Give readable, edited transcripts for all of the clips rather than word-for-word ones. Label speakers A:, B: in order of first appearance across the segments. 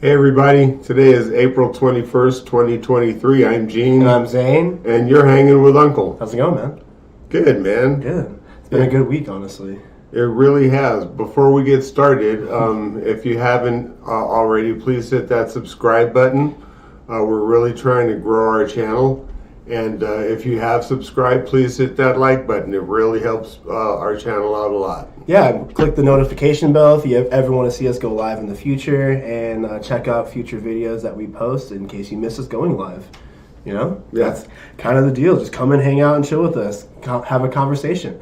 A: Hey everybody, today is April 21st, 2023. I'm Gene.
B: And I'm Zane.
A: And you're hanging with Uncle.
B: How's it going, man?
A: Good, man.
B: Good. It's been a good week, honestly.
A: It really has. Before we get started, if you haven't already, please hit that subscribe button. We're really trying to grow our channel. And if you have subscribed, please hit that like button. It really helps our channel out a lot.
B: Yeah, click the notification bell if you ever want to see us go live in the future, and check out future videos that we post in case you miss us going live. You know, That's kind of the deal. Just come and hang out and chill with us. Have a conversation.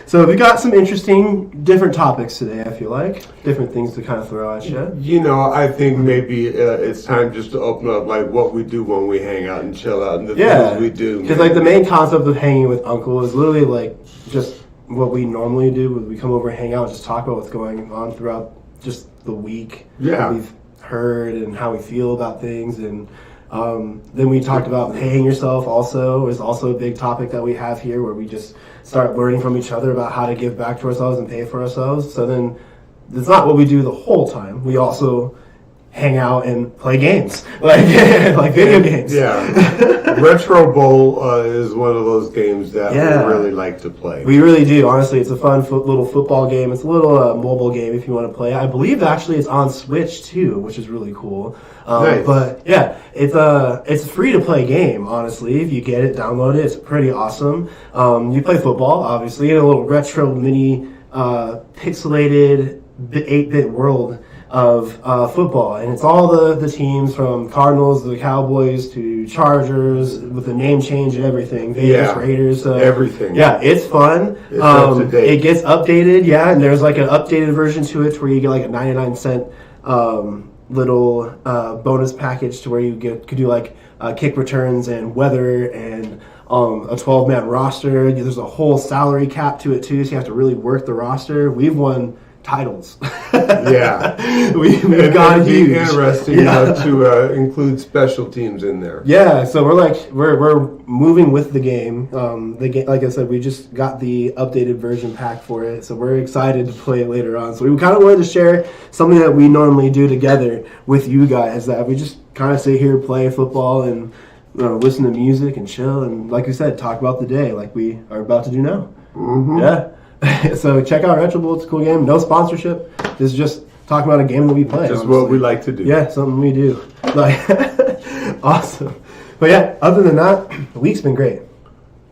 B: So we got some interesting, different topics today, I feel like. Different things to kind of throw at you.
A: You know, I think maybe it's time just to open up like what we do when we hang out and chill out and the things we do.
B: Because like the main concept of hanging with Uncle is literally like just what we normally do. We come over and hang out and just talk about what's going on throughout just the week.
A: Yeah.
B: What we've heard and how we feel about things. And then we talked about paying yourself also is also a big topic that we have here, where we just start learning from each other about how to give back to ourselves and pay for ourselves. So then it's not what we do the whole time. We also hang out and play games, like video games.
A: Yeah. Retro Bowl is one of those games that we really like to play.
B: We really do. Honestly, it's a fun little football game. It's a little mobile game if you want to play. I believe actually it's on Switch too, which is really cool.
A: Nice.
B: But yeah, it's a free to play game. Honestly, if you get it, download it. It's pretty awesome. You play football, obviously, in a little retro mini pixelated 8-bit world of football, and it's all the teams from Cardinals to the Cowboys to Chargers with the name change and everything. Vegas Raiders,
A: everything.
B: Yeah, it's fun.
A: It's up to date.
B: It gets updated, and there's like an updated version to it where you get like a 99-cent little bonus package to where you could do like kick returns and weather and a 12-man roster. There's a whole salary cap to it too, so you have to really work the roster. We've won titles. we've got huge.
A: Interesting to include special teams in there.
B: Yeah, so we're moving with the game. The game, like I said, we just got the updated version pack for it, so we're excited to play it later on. So we kind of wanted to share something that we normally do together with you guys. That we just kind of sit here, play football, and listen to music and chill, and like we said, talk about the day, like we are about to do now.
A: Mm-hmm.
B: Yeah. So check out Retro Bowl. It's a cool game. No sponsorship. This is just talking about a game that we play.
A: Just honestly. What we like to do.
B: Yeah, something we do. Like, awesome. But yeah, other than that, the week's been great.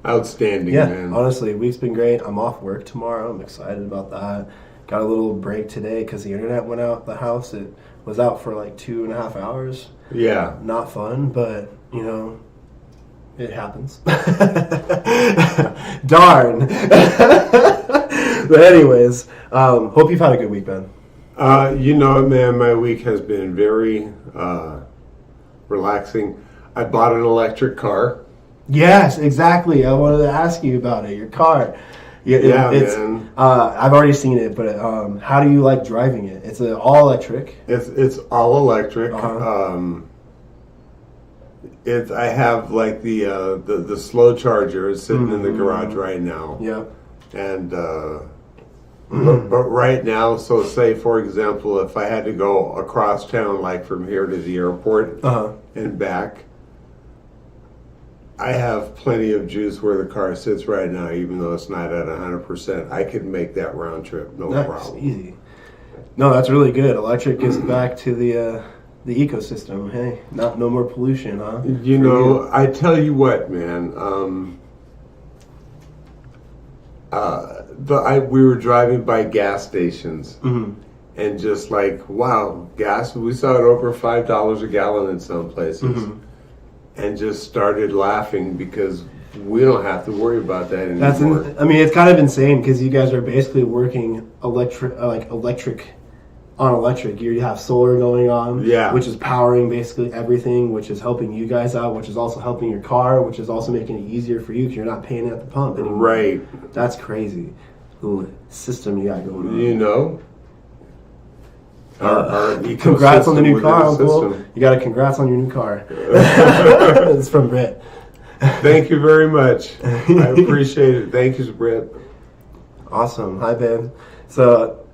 A: Outstanding, man.
B: Honestly, the week's been great. I'm off work tomorrow. I'm excited about that. Got a little break today because the internet went out the house. It was out for like 2.5 hours.
A: Yeah.
B: Not fun, but it happens. Darn. But anyways, hope you've had a good week, Ben.
A: Man, my week has been very relaxing. I bought an electric car.
B: Yes, exactly. I wanted to ask you about it. Your car.
A: Man.
B: I've already seen it, but how do you like driving it? It's all electric.
A: It's all electric.
B: Uh-huh.
A: I have like the slow charger is sitting in the garage right now.
B: Yeah.
A: And but right now, so say for example, if I had to go across town, like from here to the airport and back, I have plenty of juice where the car sits right now, even though it's not at 100%. I could make that round trip, no problem.
B: Easy. No, that's really good. Electric is back to the ecosystem. Hey, no more pollution, huh?
A: I tell you what, man. We were driving by gas stations, and just like, wow, gas. We saw it over $5 a gallon in some places, and just started laughing because we don't have to worry about that anymore.
B: It's kind of insane because you guys are basically working electric on electric. You have solar going on, which is powering basically everything, which is helping you guys out, which is also helping your car, which is also making it easier for you because you're not paying at the pump anymore.
A: Right.
B: That's crazy. Little system you got going on.
A: Our
B: congrats on the new car, Uncle. You got a congrats on your new car. It's from Britt.
A: Thank you very much. I appreciate it. Thank you, Britt.
B: Awesome. Hi, babe. So,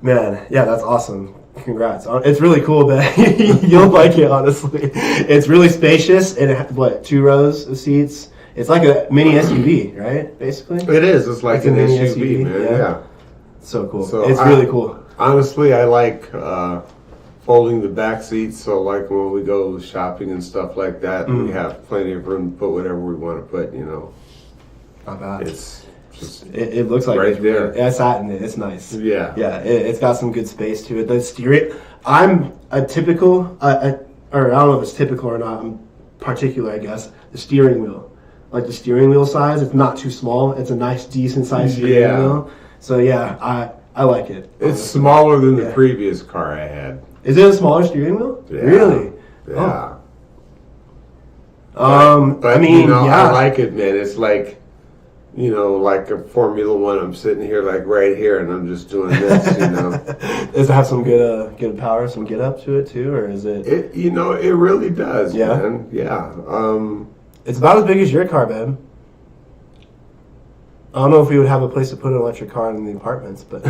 B: man, yeah, that's awesome. Congrats. It's really cool, but you'll like it, honestly. It's really spacious and it, 2 rows of seats. It's like a mini SUV, right? Basically.
A: It is. It's like an
B: mini
A: SUV, man. Yeah.
B: So cool.
A: So
B: it's really cool.
A: Honestly, I like folding the back seats. So like when we go shopping and stuff like that, we have plenty of room to put whatever we want to put.
B: Not bad.
A: It's just
B: it looks like
A: right
B: it's
A: there.
B: Really, I sat in it. It's nice.
A: Yeah.
B: Yeah. It's got some good space to it. The steering. I'm a typical, or I don't know if it's typical or not. I'm particular, I guess. The steering wheel. Like the steering wheel size, it's not too small. It's a nice, decent sized steering wheel. So yeah, I like it.
A: It's smaller than the previous car I had.
B: Is it a smaller steering wheel?
A: Yeah.
B: Really?
A: Yeah.
B: But, I mean,
A: I like it, man. It's like, like a Formula One. I'm sitting here, like right here, and I'm just doing this.
B: Does it have some good power, some get up to it too, or is it?
A: It really does, man. Yeah.
B: It's about as big as your car, man. I don't know if we would have a place to put an electric car in the apartments, but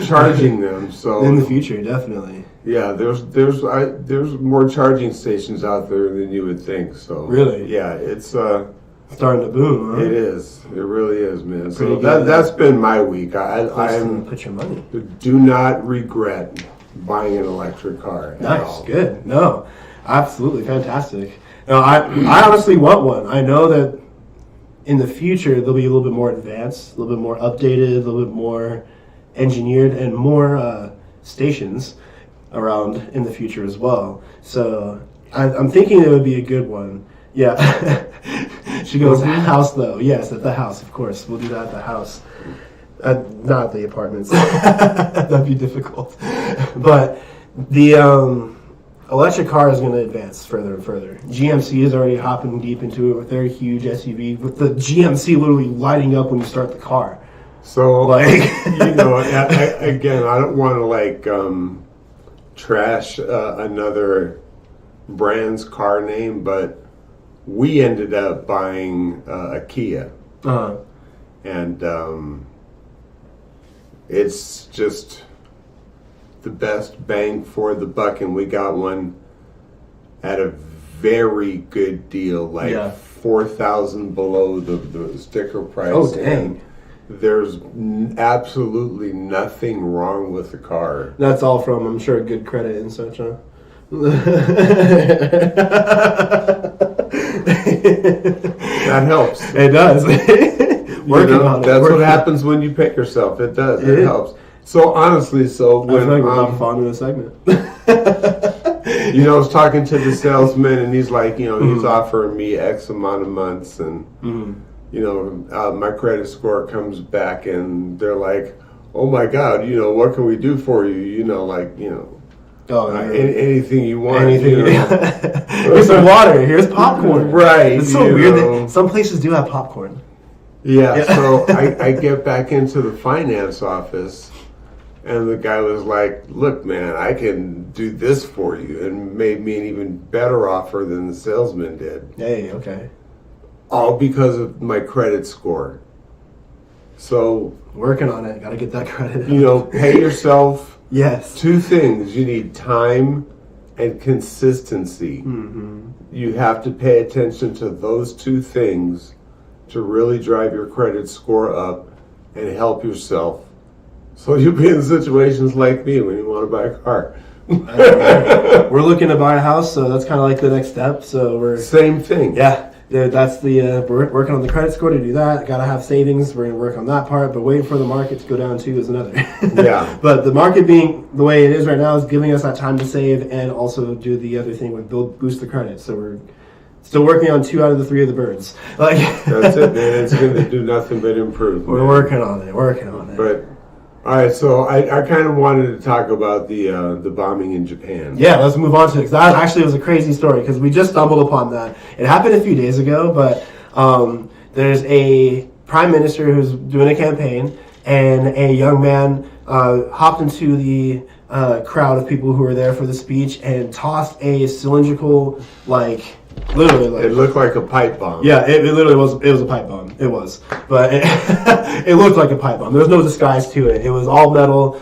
A: charging them. So
B: in the future, definitely.
A: Yeah, there's more charging stations out there than you would think. So
B: really,
A: yeah, it's
B: starting to boom. Huh?
A: It is. It really is, man. So that's been my week. I'm
B: put your money.
A: Do not regret buying an electric car.
B: Nice, good. No. Absolutely fantastic. Now, I honestly want one. I know that in the future they'll be a little bit more advanced, a little bit more updated, a little bit more engineered, and more stations around in the future as well. So I'm thinking it would be a good one. Yeah. She goes, house though. Yes, at the house, of course. We'll do that at the house. Not the apartments. That'd be difficult. But the electric car is going to advance further and further. GMC is already hopping deep into it with their huge SUV, with the GMC literally lighting up when you start the car.
A: So, again, I don't want to trash another brand's car name, but we ended up buying a Kia. And it's just the best bang for the buck, and we got one at a very good deal, $4,000 below the sticker price.
B: Oh, dang.
A: And there's absolutely nothing wrong with the car.
B: That's all from, I'm sure, good credit and such, huh?
A: That helps.
B: It does. Working on it.
A: That's what happens when you pick yourself. It does. It helps. So honestly, when
B: I feel like we're not fond of the segment.
A: I was talking to the salesman, and he's like, he's offering me X amount of months, and my credit score comes back, and they're like, "Oh my God, what can we do for you? Anything you want.
B: Anything. Here's some water. Here's popcorn.
A: Right.
B: It's so weird that some places do have popcorn.
A: Yeah. So I get back into the finance office. And the guy was like, "Look, man, I can do this for you," and made me an even better offer than the salesman did.
B: Hey, okay.
A: All because of my credit score. So
B: working on it. Got to get that credit.
A: Pay yourself.
B: Yes.
A: 2 things. You need time and consistency.
B: Mm-hmm.
A: You have to pay attention to those 2 things to really drive your credit score up and help yourself. So you'll be in situations like me when you want to buy a car.
B: We're looking to buy a house, so that's kind of like the next step. So we're
A: same thing.
B: Yeah, that's the we're working on the credit score to do that. Got to have savings. We're going to work on that part, but waiting for the market to go down too is another.
A: Yeah.
B: But the market being the way it is right now is giving us that time to save and also do the other thing with boost the credit. So we're still working on 2 out of the 3 of the birds.
A: That's it, man. It's going to do nothing but improve.
B: We're working on it.
A: But. All right, so I kind of wanted to talk about the bombing in Japan.
B: Yeah, let's move on to it, because that actually was a crazy story, because we just stumbled upon that. It happened a few days ago, but there's a prime minister who's doing a campaign, and a young man hopped into the crowd of people who were there for the speech and tossed a cylindrical, Literally, like,
A: it looked like a pipe bomb.
B: Yeah, it literally was. It was a pipe bomb. It was, but it looked like a pipe bomb. There was no disguise to it. It was all metal,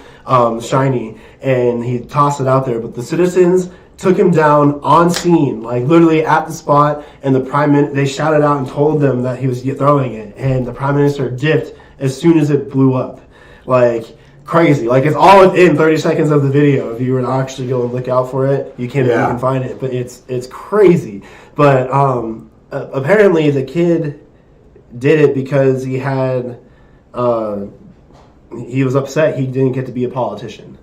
B: shiny, and he tossed it out there. But the citizens took him down on scene, like literally at the spot. And they shouted out and told them that he was throwing it, and the prime minister dipped as soon as it blew up, like crazy. Like, it's all within 30 seconds of the video. If you were to actually go and look out for it, you can find it. But it's crazy. But apparently the kid did it because he had he was upset he didn't get to be a politician.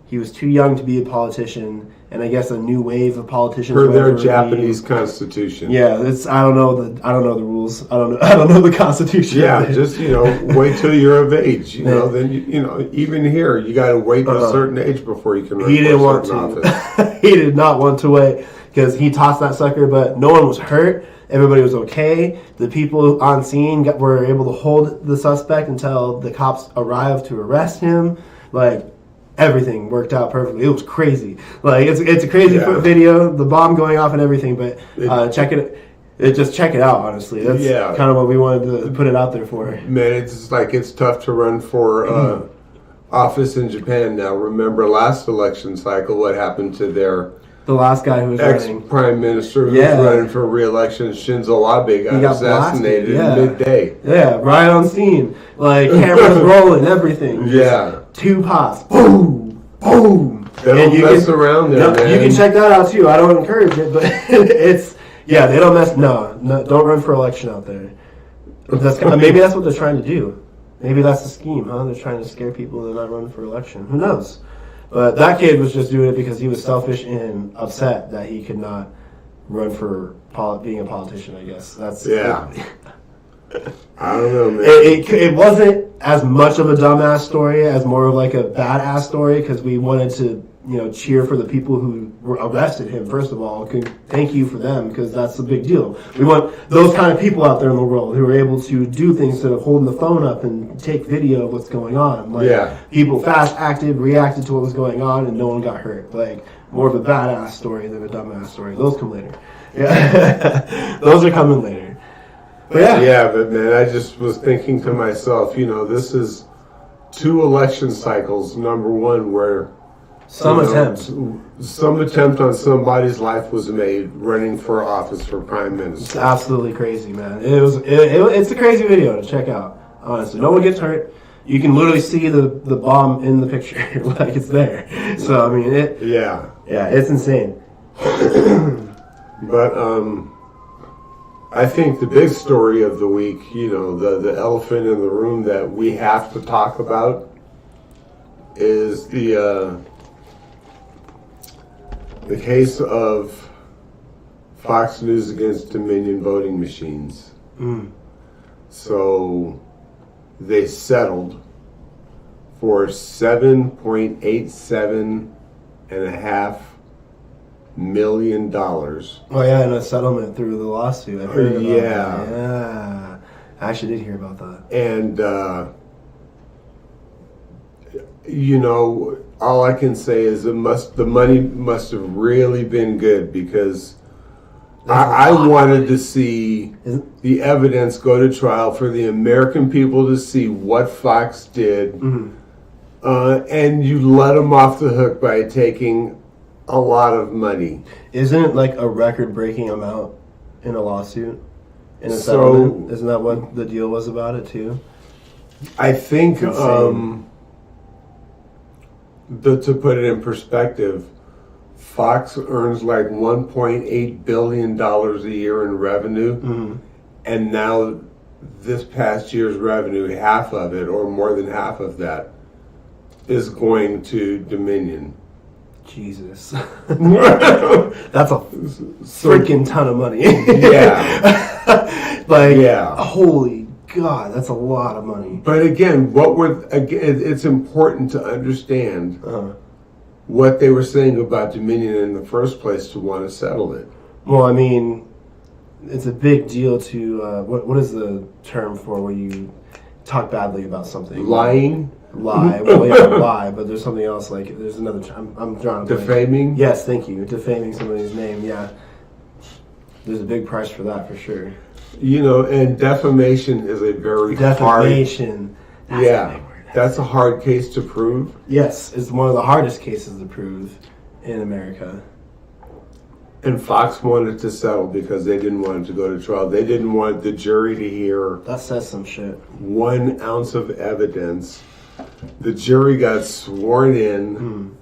B: He was too young to be a politician, and I guess a new wave of politicians
A: per their Japanese constitution.
B: Yeah, I don't know the rules. I don't know the constitution.
A: Yeah, just wait till you're of age. Then even here you got to wait a certain age before you can run for a certain office.
B: He did not want to wait because he tossed that sucker, but no one was hurt. Everybody was okay. The people on scene were able to hold the suspect until the cops arrived to arrest him. Like, everything worked out perfectly. It was crazy. Like, it's a crazy video, the bomb going off and everything. But check it out. Honestly, that's kind of what we wanted to put it out there for.
A: Man, it's tough to run for office in Japan now. Remember last election cycle? What happened to
B: the last guy who was running?
A: Prime Minister who was running for re-election, Shinzo Abe, got assassinated midday.
B: Yeah, right on scene. Like, cameras rolling, everything.
A: Yeah.
B: 2 pops. Boom! Boom!
A: They don't mess around there, man.
B: You can check that out, too. I don't encourage it, but it's... Yeah, they don't mess... No, don't run for election out there. Maybe that's what they're trying to do. Maybe that's the scheme, huh? They're trying to scare people into not running for election. Who knows? But that kid was just doing it because he was selfish and upset that he could not run for being a politician, I guess. That's
A: I don't know, man.
B: It wasn't as much of a dumbass story as more of like a badass story, because we wanted to, cheer for the people who arrested him, first of all. Thank you for them, because that's a big deal. We want those kind of people out there in the world who are able to do things instead of holding the phone up and take video of what's going on. People fast reacted to what was going on, and no one got hurt. Like, more of a badass story than a dumbass story. Those come later. Yeah, those are coming later. But
A: but man, I just was thinking to myself, this is 2 election cycles. Number one, where some attempt on somebody's life was made running for office for prime minister.
B: It's absolutely crazy, man. It's a crazy video to check out. Honestly, no one gets hurt. You can literally see the bomb in the picture, like it's there. So I mean, it's insane.
A: But I think the big story of the week, the elephant in the room that we have to talk about is the case of Fox News against Dominion voting machines. So they settled for $7.87.5 million.
B: Oh yeah, and a settlement through the lawsuit. I heard about that. Yeah, I actually did hear about that.
A: And all I can say is the money must have really been good, because I wanted to see the evidence go to trial for the American people to see what Fox did, and you let them off the hook by taking a lot of money.
B: Isn't it like a record-breaking amount in a lawsuit? In a settlement? Isn't that what the deal was about it too?
A: I think, to put it in perspective, Fox earns like $1.8 billion a year in revenue, and now this past year's revenue, half of it, or more than half of that, is going to Dominion.
B: Jesus. That's a freaking ton of money. Holy God, that's a lot of money.
A: But again, it's important to understand what they were saying about Dominion in the first place to want to settle it.
B: Well, I mean, it's a big deal to, what is the term for where you talk badly about something?
A: Lying?
B: Lie. Well, yeah, lie, but there's something else, like, there's another term. I'm drawing a blank.
A: Defaming?
B: Yes, thank you. Defaming somebody's name, yeah. There's a big price for that for sure.
A: And defamation is a very
B: Defamation.
A: hard... That's a hard case to prove.
B: Yes, it's one of the hardest cases to prove in America.
A: And Fox wanted to settle because they didn't want it to go to trial. They didn't want the jury to hear...
B: That says some shit.
A: 1 ounce of evidence. The jury got sworn in,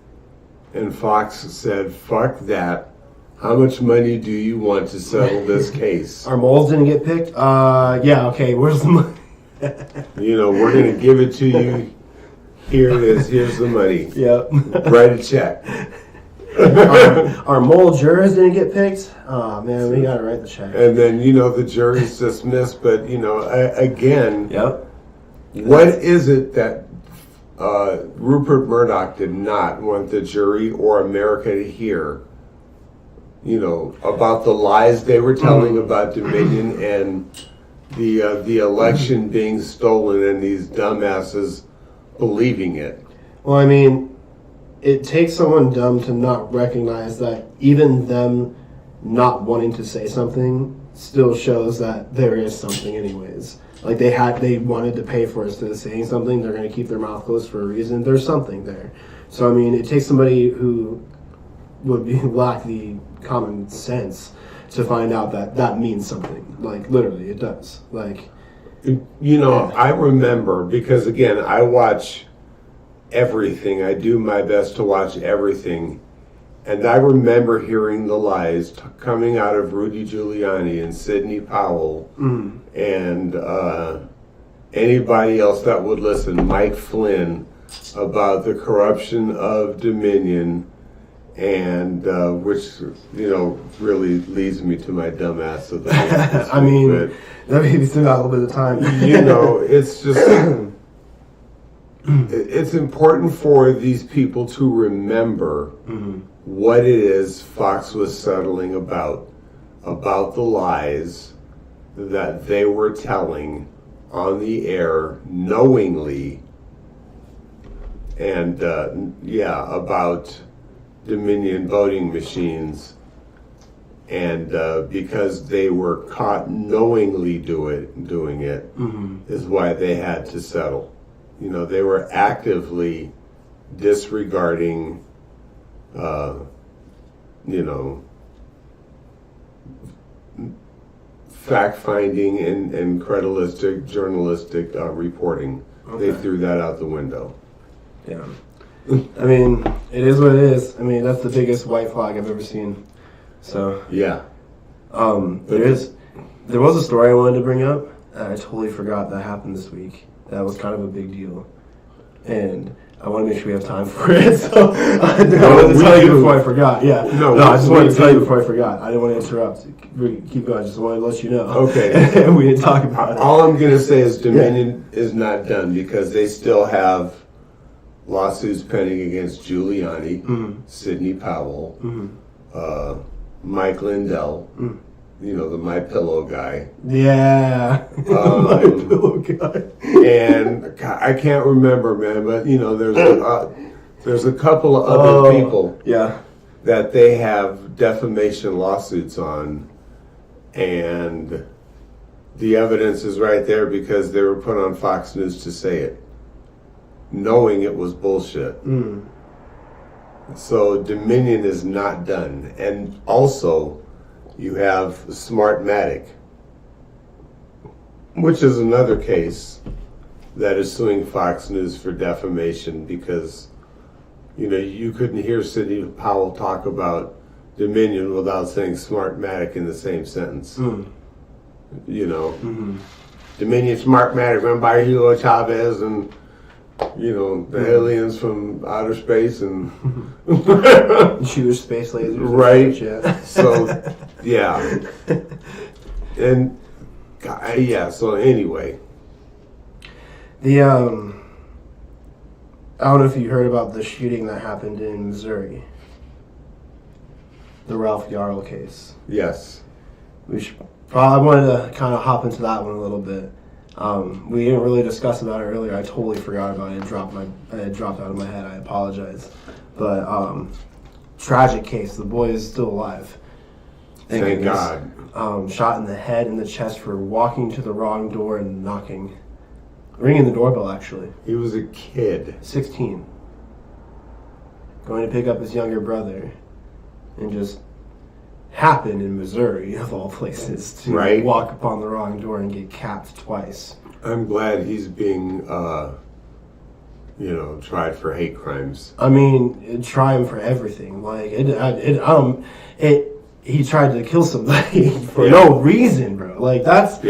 A: and Fox said, "Fuck that. How much money do you want to settle this case?"
B: Our moles didn't get picked? Yeah, okay, where's the money?
A: We're going to give it to you. Here it is. Here's the money.
B: Yep.
A: Write a check.
B: Our mole jurors didn't get picked? Oh, man, we got to write the check.
A: And then, the jury's dismissed. But, again,
B: Yep.
A: What is it that Rupert Murdoch did not want the jury or America to hear? About the lies they were telling about Dominion and the election being stolen and these dumbasses believing it.
B: Well, I mean, it takes someone dumb to not recognize that even them not wanting to say something still shows that there is something anyways. Like they wanted to pay for us to saying something, they're going to keep their mouth closed for a reason. There's something there. So, I mean, it takes somebody who would lack the common sense to find out that means something. Like, literally, it does. Like,
A: I remember, because again, I watch everything. I do my best to watch everything. And I remember hearing the lies coming out of Rudy Giuliani and Sidney Powell and anybody else that would listen, Mike Flynn, about the corruption of Dominion, and which really leads me to my dumb ass of the week.
B: I mean, that maybe still got a little bit of time.
A: It's just it's important for these people to remember what it is Fox was settling about the lies that they were telling on the air knowingly, and about Dominion voting machines, and because they were caught knowingly doing it is why they had to settle. They were actively disregarding fact-finding and credilistic journalistic reporting. Okay. They threw that out the window.
B: Yeah. I mean, it is what it is. I mean, that's the biggest white flag I've ever seen. So
A: yeah.
B: There was a story I wanted to bring up. I totally forgot that happened this week. That was kind of a big deal, and I want to make sure we have time for it. So I wanted to tell you before I forgot. Yeah. No, I just wanted to tell you before I forgot. I didn't want to interrupt. Keep going. I just wanted to let you know.
A: Okay.
B: And we didn't talk about it.
A: All I'm going to say is Dominion is not done because they still have lawsuits pending against Giuliani, Sidney Powell, Mike Lindell, the My Pillow guy.
B: Yeah, My Pillow guy.
A: And I can't remember, man, but there's a couple of other people that they have defamation lawsuits on, and the evidence is right there because they were put on Fox News to say it, knowing it was bullshit. So Dominion is not done. And also, you have Smartmatic, which is another case that is suing Fox News for defamation because, you couldn't hear Sidney Powell talk about Dominion without saying Smartmatic in the same sentence. Dominion Smartmatic run by Hugo Chavez and the aliens from outer space and
B: choose space lasers.
A: Right.
B: Yeah.
A: So, yeah. And, so anyway.
B: I don't know if you heard about the shooting that happened in Missouri. The Ralph Yarl case.
A: Yes.
B: I wanted to kind of hop into that one a little bit. We didn't really discuss about it earlier. I totally forgot about it. It dropped out of my head. I apologize. But tragic case. The boy is still alive.
A: Thank God.
B: Shot in the head and the chest for walking to the wrong door and ringing the doorbell, actually.
A: He was a kid.
B: 16. Going to pick up his younger brother. And just happened in Missouri, of all places, to walk upon the wrong door and get capped twice.
A: I'm glad he's being, tried for hate crimes.
B: I mean, try him for everything. Like, he tried to kill somebody for no reason, bro. Like, that's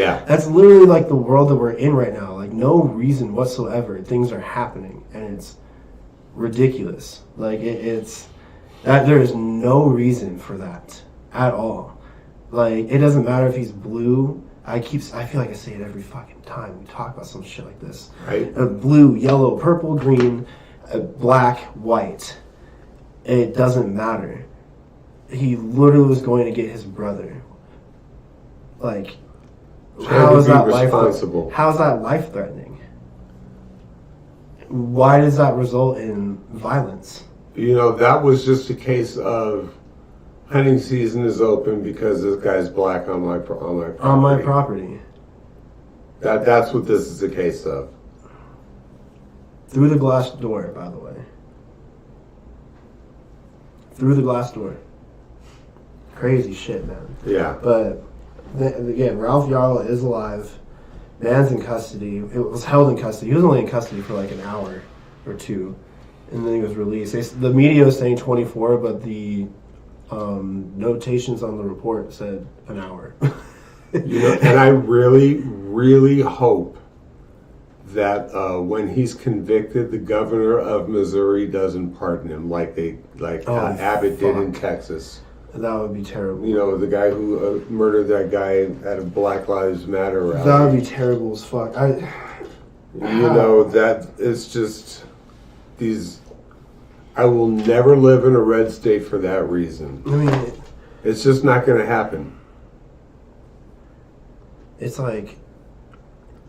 B: literally like the world that we're in right now. Like, no reason whatsoever. Things are happening, and it's ridiculous. Like, it's that there is no reason for that at all. Like, it doesn't matter if he's blue. I feel like I say it every fucking time we talk about some shit like this.
A: Right.
B: Blue, yellow, purple, green, black, white. It doesn't matter. He literally was going to get his brother. Like, how is that life threatening? Why does that result in violence?
A: That was just a case of hunting season is open because this guy's black on my property.
B: On my property.
A: That's what this is a case of.
B: Through the glass door, by the way. Through the glass door. Crazy shit, man.
A: Yeah.
B: But again, Ralph Yarl is alive. Man's in custody. It was held in custody. He was only in custody for like an hour or two, and then he was released. The media was saying 24, but the notations on the report said an hour. And
A: I really, really hope that when he's convicted, the governor of Missouri doesn't pardon him like Abbott did in Texas.
B: That would be terrible.
A: The guy who murdered that guy at a Black Lives Matter rally.
B: That would be terrible as fuck.
A: That it's just these. I will never live in a red state for that reason.
B: I mean,
A: it's just not going to happen.
B: It's like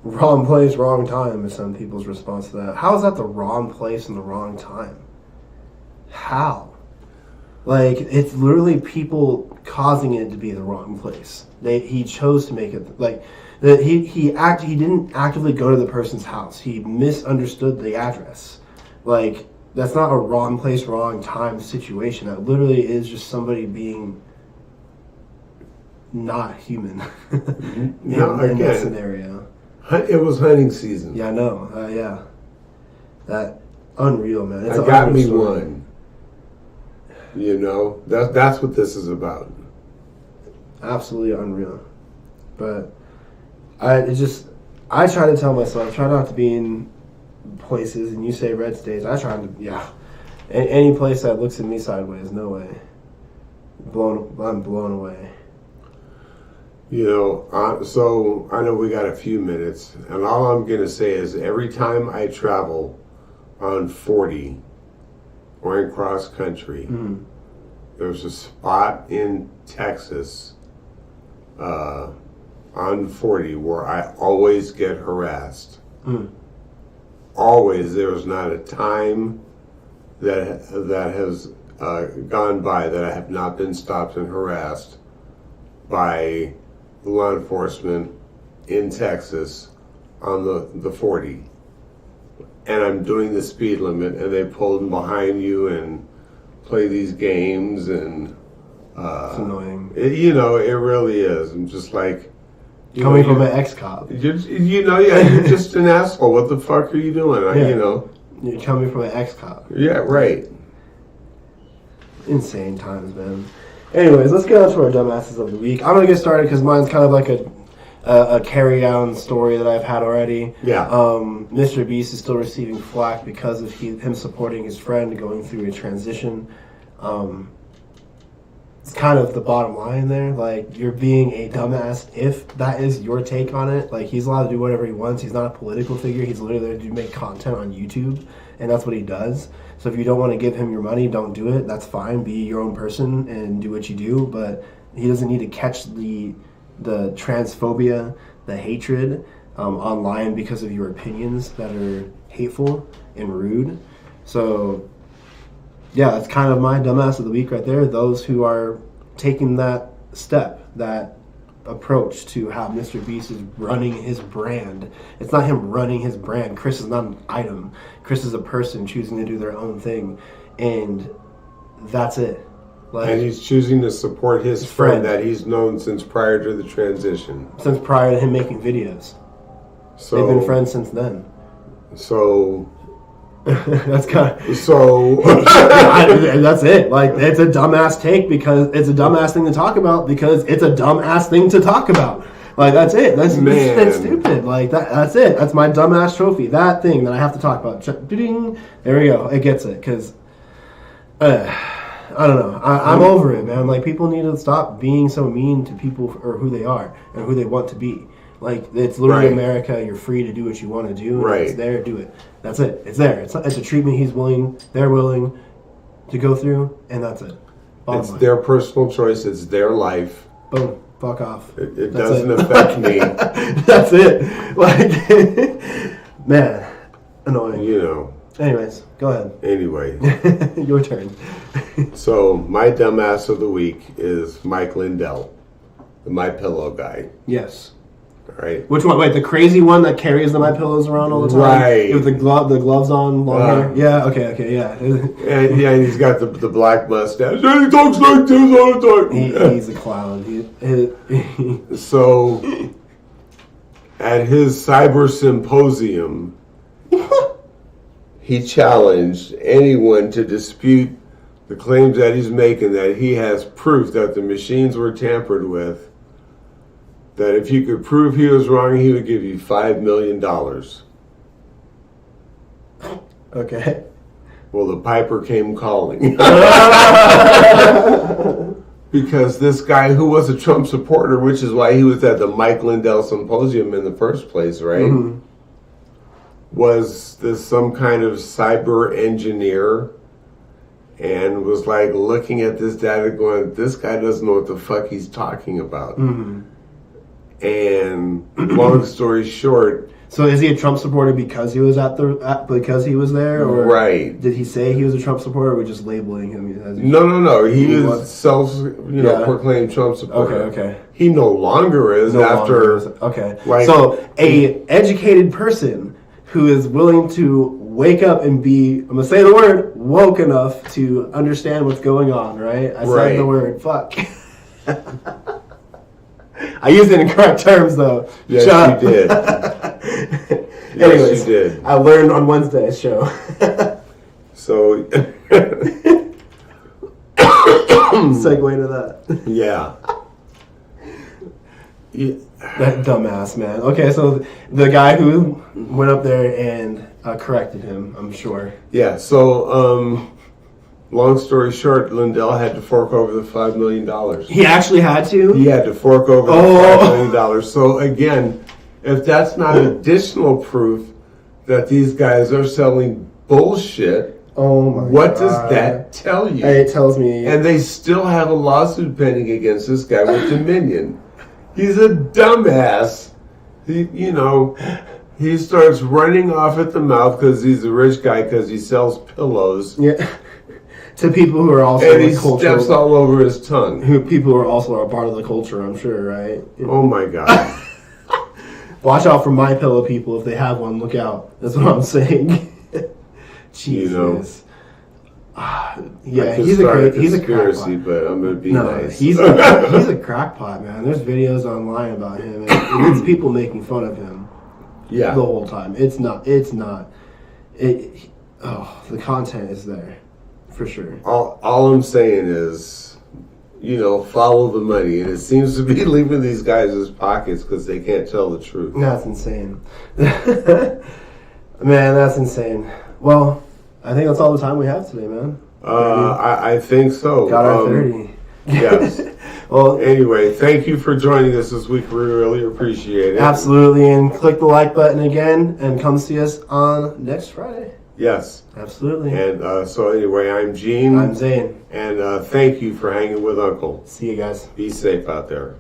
B: wrong place, wrong time is some people's response to that. How is that the wrong place and the wrong time? How? Like, it's literally people causing it to be the wrong place. He chose to make it like that. He didn't actively go to the person's house. He misunderstood the address. Like, that's not a wrong place, wrong time situation. That literally is just somebody being not human in that scenario.
A: It was hunting season.
B: Yeah, I know. Yeah, that unreal, man. It's
A: got me one. That's what this is about.
B: Absolutely unreal. But I try to tell myself, try not to be in places, and you say red states, I try to, any place that looks at me sideways, no way. I'm blown away.
A: So I know we got a few minutes, and all I'm going to say is every time I travel on 40, going cross country, there's a spot in Texas on 40 where I always get harassed. Always. There's not a time that has gone by that I have not been stopped and harassed by law enforcement in Texas on the 40. And I'm doing the speed limit, and they pull in behind you and play these games, and
B: it's annoying.
A: It really is. I'm just like,
B: coming from an ex-cop.
A: You're just an asshole. What the fuck are you doing?
B: You're coming from an ex-cop.
A: Yeah, right.
B: Insane times, man. Anyways, let's get on to our dumbasses of the week. I'm gonna get started because mine's kind of like a carry-on story that I've had already.
A: Yeah.
B: Mr. Beast is still receiving flack because of him supporting his friend going through a transition. It's kind of the bottom line there. Like, you're being a dumbass if that is your take on it. Like, he's allowed to do whatever he wants. He's not a political figure. He's literally there to make content on YouTube, and that's what he does. So if you don't want to give him your money, don't do it. That's fine. Be your own person and do what you do. But he doesn't need to catch the transphobia, the hatred online because of your opinions that are hateful and rude. So, yeah, that's kind of my dumbass of the week right there. Those who are taking that step, that approach to how Mr. Beast is running his brand. It's not him running his brand. Chris is not an item. Chris is a person choosing to do their own thing, and that's it. Like,
A: and he's choosing to support his friend that he's known since prior to the transition.
B: Since prior to him making videos.
A: So
B: they've been friends since then.
A: So
B: that's kind of
A: so.
B: That's it. Like, it's a dumbass take because it's a dumbass thing to talk about because it's a dumbass thing to talk about. Like, that's it. That's stupid. Like, that's it. That's my dumbass trophy. That thing that I have to talk about. Ding. There we go. It gets it because I don't know. I'm over it, man. Like, people need to stop being so mean to people or who they are and who they want to be. Like, it's literally America. You're free to do what you want to do. And it's there. Do it. That's it. It's there. It's a treatment they're willing to go through, and that's it.
A: It's their personal choice. It's their life.
B: Boom. Fuck off.
A: It doesn't affect me.
B: That's it. Like, man, annoying.
A: You know.
B: Anyways, go ahead.
A: Anyway.
B: Your turn.
A: So, my dumbass of the week is Mike Lindell, the My Pillow guy.
B: Yes.
A: All right.
B: Which one? Wait, the crazy one that carries the My Pillows around all the time?
A: Right.
B: With the gloves on, long hair? Yeah, okay, yeah.
A: And he's got the black mustache. And he talks like this all the
B: time. He's a clown.
A: So, at his cyber symposium, he challenged anyone to dispute the claims that he's making that he has proof that the machines were tampered with. That if you could prove he was wrong, he would give you $5 million.
B: Okay.
A: Well, the piper came calling. Because this guy who was a Trump supporter, which is why he was at the Mike Lindell Symposium in the first place, right? Mm-hmm. Was this some kind of cyber engineer and was like looking at this data going, this guy doesn't know what the fuck he's talking about. Mm-hmm. And long story short,
B: so is he a Trump supporter because he was because he was there, or
A: right?
B: Did he say he was a Trump supporter, or were we just labeling him as
A: No. He is proclaimed Trump supporter.
B: Okay.
A: He no longer is
B: Okay. So a educated person who is willing to wake up and be, I'm gonna say the word, woke enough to understand what's going on. Right? I said the word. Fuck. I used it in correct terms, though.
A: Yes, you did.
B: Anyways,
A: you did.
B: I learned on Wednesday's show.
A: So,
B: segue to that.
A: Yeah.
B: That dumbass, man. Okay, so the guy who went up there and corrected him, I'm sure.
A: Yeah, so, long story short, Lindell had to fork over the $5 million.
B: He actually had to?
A: He had to fork over the $5 million. So again, if that's not additional proof that these guys are selling bullshit, what does that tell you?
B: It tells me.
A: And they still have a lawsuit pending against this guy with Dominion. He's a dumbass. He starts running off at the mouth because he's a rich guy because he sells pillows.
B: Yeah. To people who are also
A: and he steps all over his tongue.
B: People who are also a part of the culture, I'm sure, right?
A: Oh my God!
B: Watch out for My Pillow people if they have one. Look out! That's what I'm saying. Jesus. Yeah, he's a crackpot.
A: But I'm gonna be nice.
B: He's a crackpot, man. There's videos online about him, and it's people making fun of him.
A: Yeah.
B: The whole time. It's not. The content is there. For sure.
A: All I'm saying is, follow the money. And it seems to be leaving these guys' pockets because they can't tell the truth.
B: That's insane. Man, that's insane. Well, I think that's all the time we have today, man.
A: I think so.
B: Got our 30.
A: Yes. Well, anyway, thank you for joining us this week. We really appreciate it.
B: Absolutely. And click the like button again and come see us on next Friday.
A: Yes.
B: Absolutely.
A: And so anyway, I'm Gene.
B: I'm Zane.
A: And thank you for hanging with Uncle.
B: See you guys.
A: Be safe out there.